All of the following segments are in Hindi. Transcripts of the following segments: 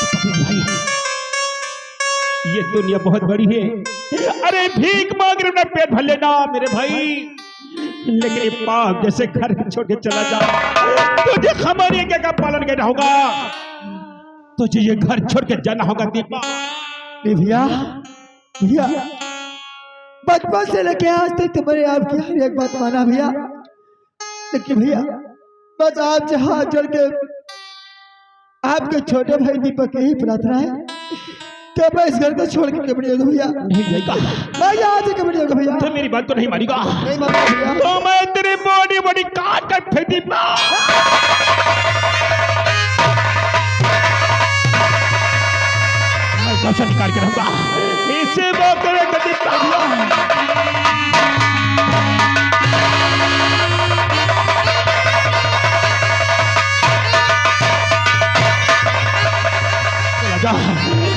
भाई ये दुनिया बहुत बड़ी है। अरे भीख मांग रहे ना पेट भर लेना मेरे भाई, लेकिन ये पाप जैसे घर छोड़ के चला जा, तुझे खबर है क्या पालन करना होगा, तुझे ये घर छोड़ के जाना होगा दीपा। भैया भैया बचपन से लेके आज तक तुम्हारे आपकी हर एक बात माना भैया, लेकिन भैया बस आप हाथ जोड़ के आपके छोटे भाई दीपक की ही प्रार्थना है कि मैं इस घर को छोड़ के कमरे होगा भैया। नहीं जाएगा मैं यहाँ से कमरे होगा भैया। तो मेरी बात तो नहीं मानेगा, नहीं मानूंगा भैया। तो मैं तेरी बॉडी बॉडी काट कर फेंक दीपा। मैं कैसा निकाल के रहूंगा इसे वो करेगा दीपा।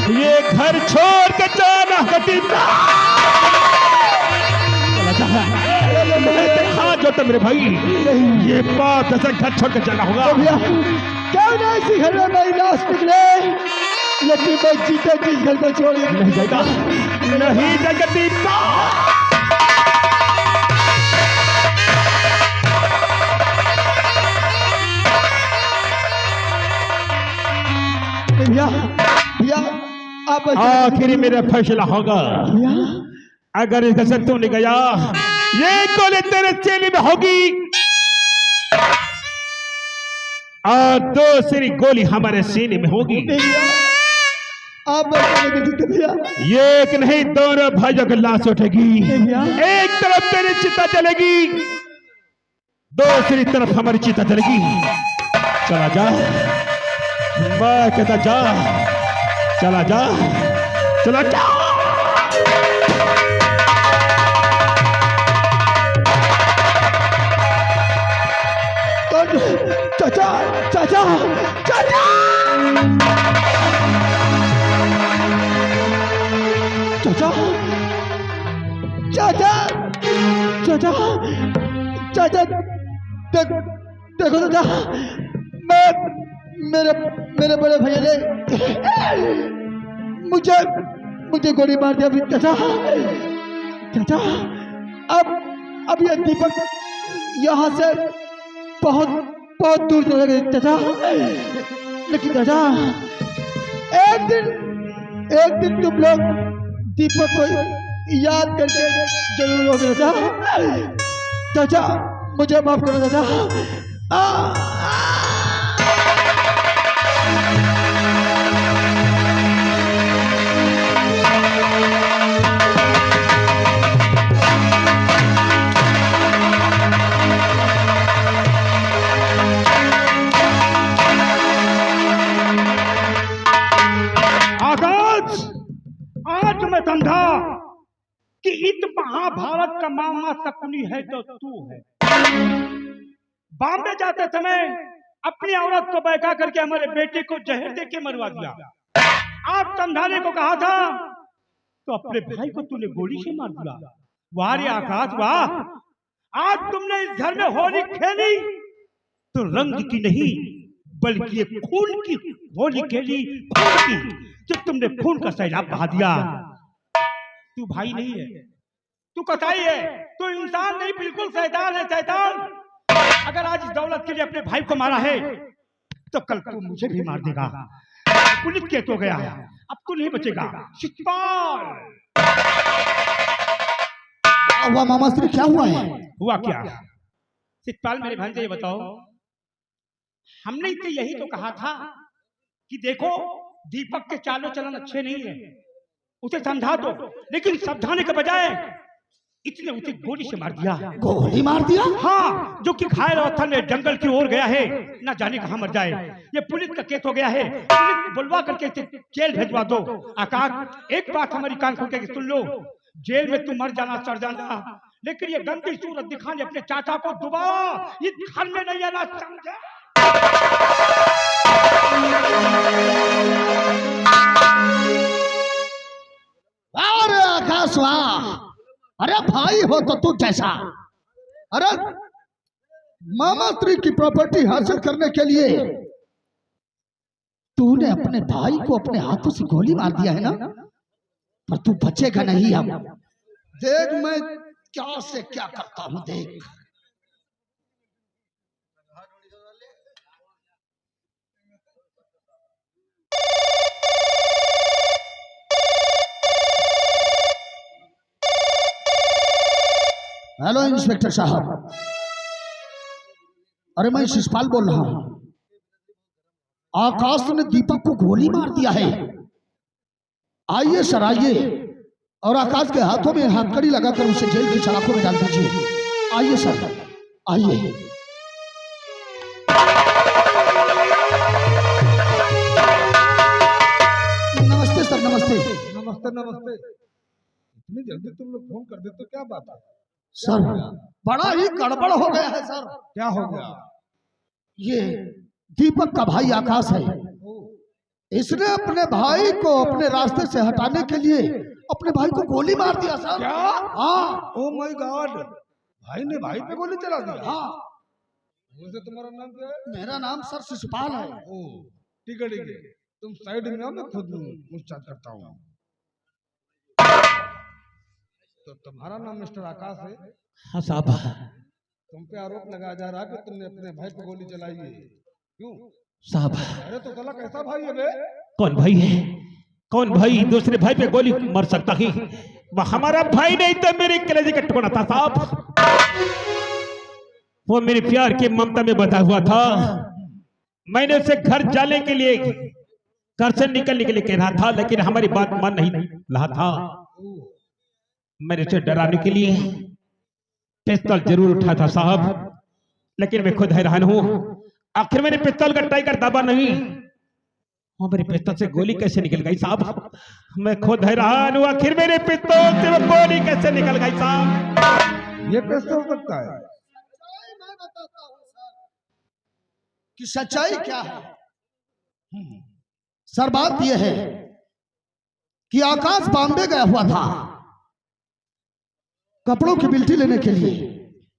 ये घर छोड़ के जाना दीपा। हाँ जो तो मेरे भाई ये बात ऐसा घर छोड़ के जाना होगा भैया। क्यों ना इसी घर में मेरी लाश निकले, लेकिन मैं जीते जिस घर को छोड़ नहीं जाएगा, नहीं जाएगा दीपा। भैया भैया आप आखिर मेरा फैसला होगा। भैया अगर इस घर से तू नहीं गया, ये गोली तेरे चेली में होगी और दूसरी गोली हमारे सीने में होगी। भैया आप भैया एक नहीं दोनों भाइयों की लाश उठेगी, भैया एक तरफ तेरी चिता चलेगी, दूसरी तरफ हमारी चिता चलेगी। चला जा, मैं कहता जा, चला जा, चला जा। चाचा चाचा चाचा चाचा चाचा चाचा चाचा देखो चाचा, मैं मेरे मेरे बड़े भैया ने मुझे गोली मार दिया चाचा। चाचा अब ये दीपक यहाँ से बहुत बहुत दूर चले गए चाचा, लेकिन चाचा एक दिन तुम लोग दीपक को याद करके जरूर लोगे चाचा। चाचा मुझे माफ करो चाचा। आज मैं समझा कि इत महाभारत का मामा शकुनी है तो तू है। बॉम्बे जाते समय अपनी औरत को बहका करके हमारे बेटे को जहर दे के मरवा दिया। आप समझाने को कहा था तो अपने भाई को तूने गोली से मार दिया। वाह रे आकाश वाह, आज तुमने इस घर में होली खेली तो रंग की नहीं बल्कि ये खून की होली खेली, खून की, जो तुमने खून का सैलाब बहा दिया। तू भाई नहीं है, तू कसाई है, तू इंसान नहीं, बिल्कुल शैतान है, शैतान। अगर आज इस दौलत के लिए अपने भाई को मारा है तो कल तू मुझे भी मार देगा। पुलिस के तो गया है, अब तू नहीं बचेगा। शितपाल हुआ मामा श्री, क्या हुआ है? हुआ क्या? शितपाल मेरे भांजे ये बताओ, हमने तो यही तो कहा था कि देखो दीपक के चालों चलन अच्छे नहीं है, उसे समझा दो, लेकिन समझाने के बजाय इसने उसे गोली से मार दिया। गोली मार दिया? हाँ, जो कि घायल अवस्था में जंगल की ओर गया है, ना जाने कहां मर जाए। ये पुलिस का केस हो गया है, पुलिस बुलवा करके इसे जेल भेजवा दो। आकाश एक बात हमारी कान खोल के सुन लो, जेल में तू मर जाना चढ़ जाना, लेकिन ये गंदी सूरत दिखाने अपने चाचा को दोबारा इस घर में नहीं आना, समझे? अरे आकाश वाह, अरे भाई हो तो तू जैसा, अरे मामा स्त्री की प्रॉपर्टी हासिल करने के लिए तूने अपने भाई को अपने हाथों से गोली मार दिया है ना, पर तू बचेगा नहीं। अब देख मैं क्या से क्या करता हूं, देख। हेलो इंस्पेक्टर साहब, अरे मैं शिषपाल बोल रहा हूं। आकाश ने दीपक को गोली मार दिया है। आइए सर आइए, और आकाश के हाथों में हथकड़ी लगाकर उसे जेल की सलाखों में डाल दीजिए। आइए सर आइए। नमस्ते सर, नमस्ते। नमस्ते नमस्ते। इतनी जल्दी तुम लोग फोन कर देते, क्या बात है? सर बड़ा ही गड़बड़ हो गया है सर। क्या हो गया? ये दीपक का भाई आकाश है। इसने अपने भाई को अपने रास्ते से हटाने के लिए अपने भाई को गोली मार दिया सर। क्या? हाँ। ओ माय गॉड, भाई ने भाई पे गोली चला दिया? हाँ। वैसे तुम्हारा नाम क्या है? मेरा नाम सर शिषपाल है। ओ ठीक है ठीक है, तुम साइड में आओ, मैं खुद पूछताछ करता हूँ। तो तुम्हारा नाम मिस्टर आकाश है? हाँ साहब। तुम पे आरोप लगाया जा रहा है कि तुमने अपने भाई पे गोली चलाई है, क्यों? साहब अरे तो साला कैसा भाई है बे? कौन भाई है? कौन भाई दूसरे भाई पे गोली मार सकता है? वह हमारा भाई नहीं तो मेरे कलेजे का टुकड़ा था साहब। वो मेरे प्यार की ममता में बंधा हुआ था। मैंने उसे घर जाने के लिए, घर से निकलने के लिए कह रहा था, लेकिन हमारी बात मान नहीं रहा था। मैंने उसे डराने के लिए पिस्तौल जरूर उठाया था साहब, लेकिन मैं खुद हैरान हूं, आखिर मेरे पिस्तौल का टाइगर दबा नहीं, और मेरे पिस्तौल से गोली कैसे निकल गई साहब? मैं खुद हैरान हूं, आखिर मेरे पिस्तौल से वो गोली कैसे निकल गई साहब? ये कैसे हो सकता है? मैं बताता हूं सर कि सच्चाई क्या है। सर बात यह है कि आकाश बॉम्बे गया हुआ था कपड़ों की बिल्टी लेने के लिए।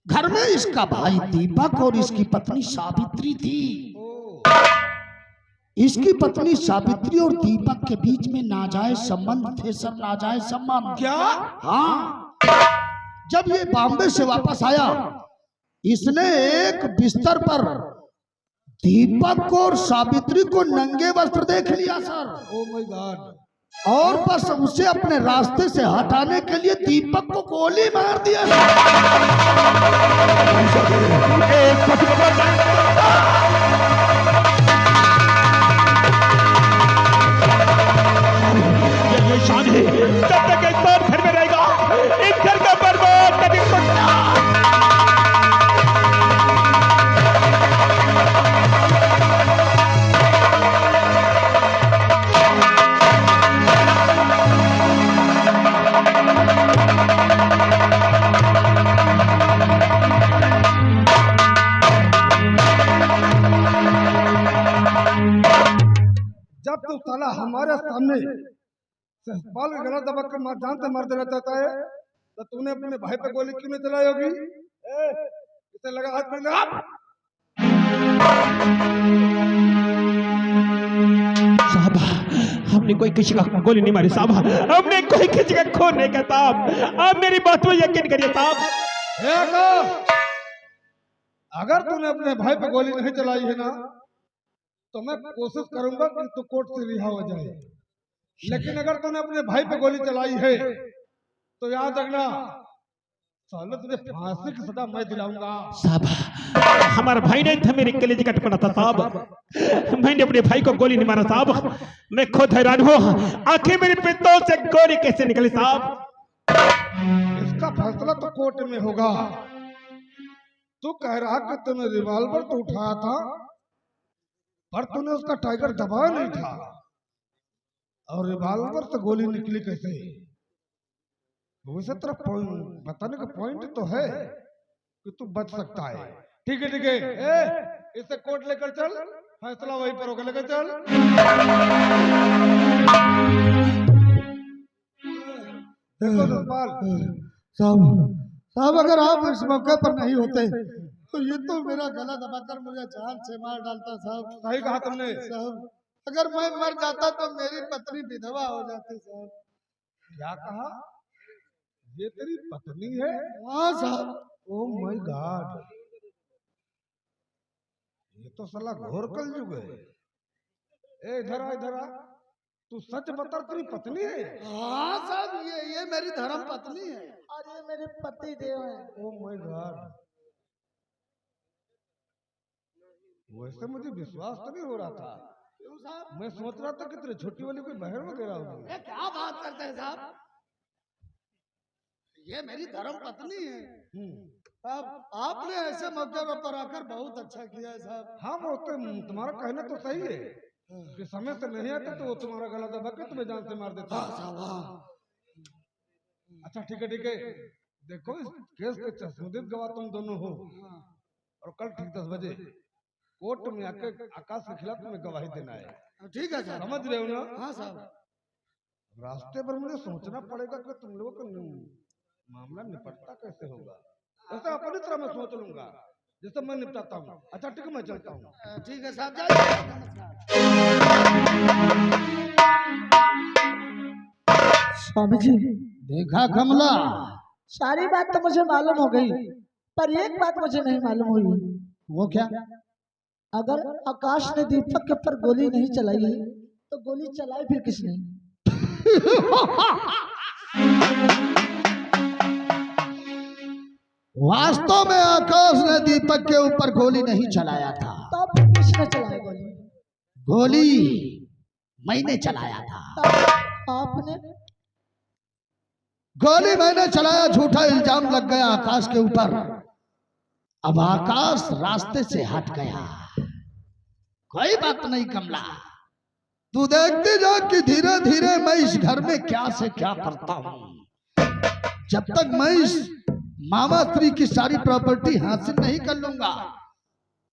घर में इसका भाई दीपक और इसकी पत्नी सावित्री थी। इसकी पत्नी सावित्री और दीपक के बीच में नाजायज संबंध थे सर, नाजायज संबंध। क्या? हाँ। जब ये बॉम्बे से वापस आया, इसने एक बिस्तर पर दीपक और सावित्री को नंगे वस्त्र देख लिया सर। Oh my God. और बस उसे अपने रास्ते से हटाने के लिए दीपक को गोली मार दिया। ये शान है, जब तक इंसान घर में रहेगा, इस घर का बर्बाद कभी जब तू साला हमारे सामने शिषपाल का गला दबा कर जान से मार देना चाहता है, तो तूने अपने भाई पे गोली क्यों नहीं चलाई होगी? इसे लगा हाथ में लगा। साहब, हमने कोई किसी का गोली नहीं मारी साहब, हमने कोई किसी का खून नहीं किया साहब, आप मेरी बात पर यकीन करिए साहब। अगर तूने अपने भाई पे गोली नहीं चलाई है ना, तो मैं कोशिश करूंगा कि तू कोर्ट से रिहा हो जाए। लेकिन अगर तूने अपने भाई पे गोली चलाई है तो याद रखना, साले तुझे फांसी की सजा मैं दिलाऊंगा। साहब, हमारा भाई नहीं था, मेरे कलेजे का टुकड़ा था साहब, मैंने अपने भाई को गोली नहीं मारा साहब। मैं खुद हैरान हूँ, आखिर मेरे पिस्तौल से गोली कैसे निकली साहब? इसका फैसला तो कोर्ट में होगा। तू कह रहा कि तूने रिवॉल्वर तो उठाया था, पर तूने उसका टाइगर दबाया नहीं था, और रिवॉल्वर से गोली निकली कैसे? वैसे तेरा बताने का पॉइंट तो है कि तू बच सकता है। ठीक है ठीक है, इसे कोर्ट लेकर चल, फैसला वहीं पर होगा, लेकर चल। देखो शिषपाल साहब अगर आप इस मौके पर नहीं होते तो ये तो मेरा गला दबाकर मुझे जान से मार डालता साहब। सही कहा तुमने। साहब अगर मैं मर जाता तो मेरी पत्नी विधवा हो जाती साहब। क्या कहा? ये तेरी पत्नी है? हाँ साहब। ओह माय गॉड, ये तो साला घोर कलयुग है। ए इधर आ, इधर आ। तू सच बता, तेरी पत्नी है? हाँ साहब, ये मेरी धर्म पत्नी है और ये मेरे पति देव है। ओह माय गॉड, वैसे मुझे विश्वास तो नहीं हो रहा था। क्यों साहब? मैं सोच रहा था कि तेरी छोटी वाली कोई बहन वगैरह होगी। ये क्या बात करते हैं साहब, ये मेरी धर्म पत्नी है। अब आपने ऐसे मौके पर आकर बहुत अच्छा किया है साहब। हाँ वो तो तुम्हारा कहना तो सही है कि समय से नहीं आते तो वो तुम्हारा गला दबा के तुम्हें जान से मार देता। हाँ साहब, हाँ। अच्छा ठीक है ठीक है, देखो इस केस के चश्मदीद गवाह तुम दोनों हो और कल ठीक 10 बजे कोर्ट में आके आकाश के खिलाफ तुम्हें गवाही देना है। ठीक है साहब। समझ रहे हो ना? हाँ साहब। रास्ते पर मुझे सोचना पड़ेगा कि तुम लोगों का मामला निपटता कैसे होगा। वैसे अपनी तरह मैं सोच लूंगा जैसे मैं निपटाता हूँ। अच्छा ठीक है, मैं चलता हूँ। ठीक है साहब, जाइए। नमस्कार। स्वामी जी, देखा कमला, सारी बात तो मुझे मालूम हो गई, पर एक बात मुझे नहीं मालूम हुई। वो क्या? अगर आकाश ने दीपक के ऊपर गोली नहीं चलाई है तो गोली चलाई फिर किसने? वास्तव में आकाश ने दीपक के ऊपर गोली नहीं चलाया था। तो फिर किसने चलाई गोली? गोली मैंने चलाया था। तब आपने? गोली मैंने चलाया, झूठा इल्जाम लग गया आकाश के ऊपर। अब आकाश रास्ते से हट गया। कोई बात नहीं कमला, तू देखती जा कि धीरे धीरे मैं इस घर में क्या से क्या करता हूँ। जब तक मैं इस मामा स्त्री की सारी प्रॉपर्टी हासिल नहीं कर लूंगा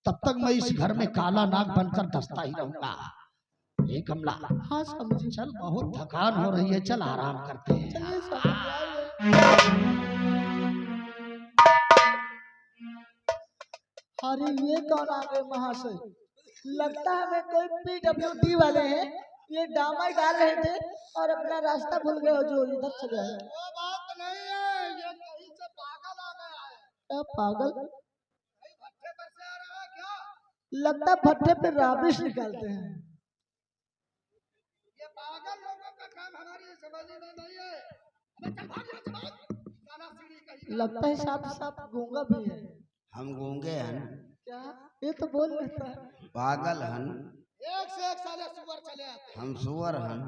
तब तक मैं इस घर में काला नाग बनकर दस्ता ही रहूंगा। हे कमला, हाँ स्वामी जी। चल, बहुत थकान हो रही है, चल आराम करते हैं। चलिए स्वामी जी, आइए। अरे ये कौन आ गए महाशय? लगता है हमें कोई PWD वाले हैं। ये डामर डाल रहे थे और अपना रास्ता भूल गए हो जो इधर चले आए। वो बात नहीं है, ये कहीं से पागल आ गया है। क्या पागल? भट्टे पर से आ रहा है क्या? लगता है भट्टे पे राबिश निकालते हैं। ये पागल लोगों का काम हमारी समझ में नहीं है। अबे चल भाग यहाँ से, भाग। साला सीढ़ी कहीं। लगता है साथ साथ गूंगा भी है। हम गूंगे हन, क्या? ये तो बोल लेता है। पागल हन, एक से एक साले सुअर चले आते हैं। हम सुअर हन,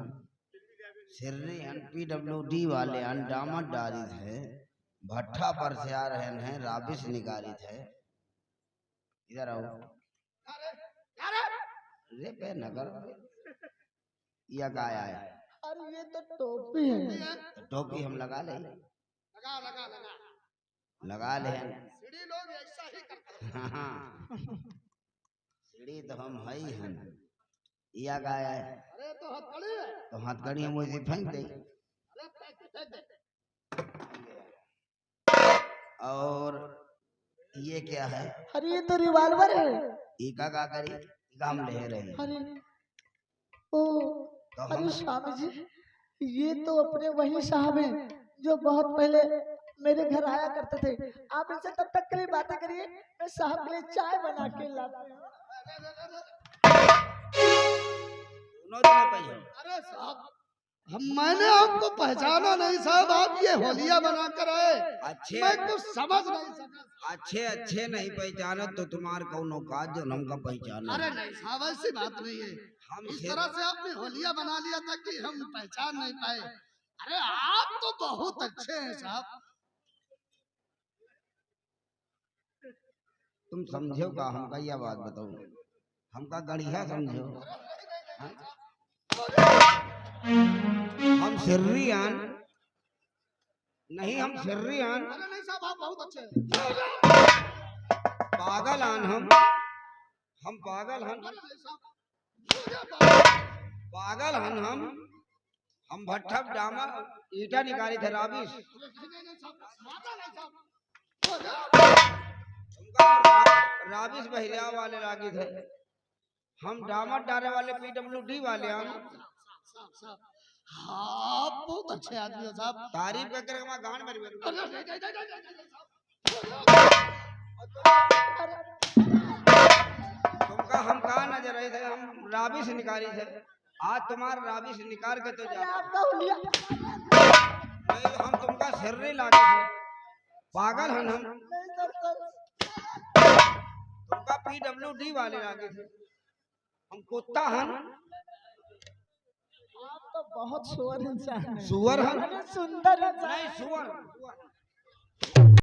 सिर्री हन, PWD वाले हन, डामर डारित है, भट्ठा पर से आ रहे हैं, राबिश निकालित है। इधर आओ। अरे पे नगर या गाया है। अरे ये तो टोपी है। तो टोपी हम लगा ले, लगा लगा लगा। लगा ले। सीढ़ी लोग ऐसा ही करते हैं। हाँ सीढ़ी तो हम है ही हन। या गाया है अरे तो हथकड़ी है। तो हथकड़ी हम वैसे फेंक दे। अरे फेंक दे। और ये क्या है? अरे ये तो रिवॉल्वर है। इका का करी, इका हम ले रहे। अरे ओ, अरे स्वामी जी, ये तो अपने वही साहब हैं जो बहुत पहले मेरे घर आया करते थे। आप इनसे तब तक के लिए बातें करिए, मैं साहब के लिए चाय बना के लाता हूँ। दोनों जने पे हो। अरे साहब, मैंने आपको पहचाना नहीं साहब, आप ये होलिया बनाकर आए। अच्छे मैं कुछ समझ नहीं सका। अच्छे अच्छे नहीं पहचाना तो तुम्हार कौन औकात जो हमका पहचाना। अरे नहीं साहब, ऐसी बात नहीं है। हम इस से- तरह से आपने होलिया बना लिया था कि हम पहचान नहीं पाए। अरे आप तो बहुत अच्छे हैं साहब। तुम समझो का, हमका यह बात बताओ, हमका गढ़िया समझो। हाँ? हम सिर्रियान नहीं, हम सिर्रियान अरे नहीं साहब, आप बहुत अच्छे हैं। पागल आन, हम पागल हन, अरे नहीं साहब, पागल हन हम भट्ठा डामा ईटा निकाली थे राबिश। नहीं साहब, माता नहीं साहब। तुमका राबिश बहिरिया वाले लागी थे। हम डामर डारे वाले PWD वाले हम हाँ बहुत अच्छे आदमी हो साहब। तारीफ करके मैं गांड मर तुमका हम कहा नजर रहे थे, हम राबी से निकाली थे। आज तुम्हारा राबी से निकाल के तो जा नहीं, हम तुमका सिर्री लागे थे। पागल हन हम तुमका PWD वाले लागे थे। हम कुत्ता हन आप तो बहुत सुअर इंसान हैं। सुअर हन अरे सुंदर इंसान। नहीं सुअर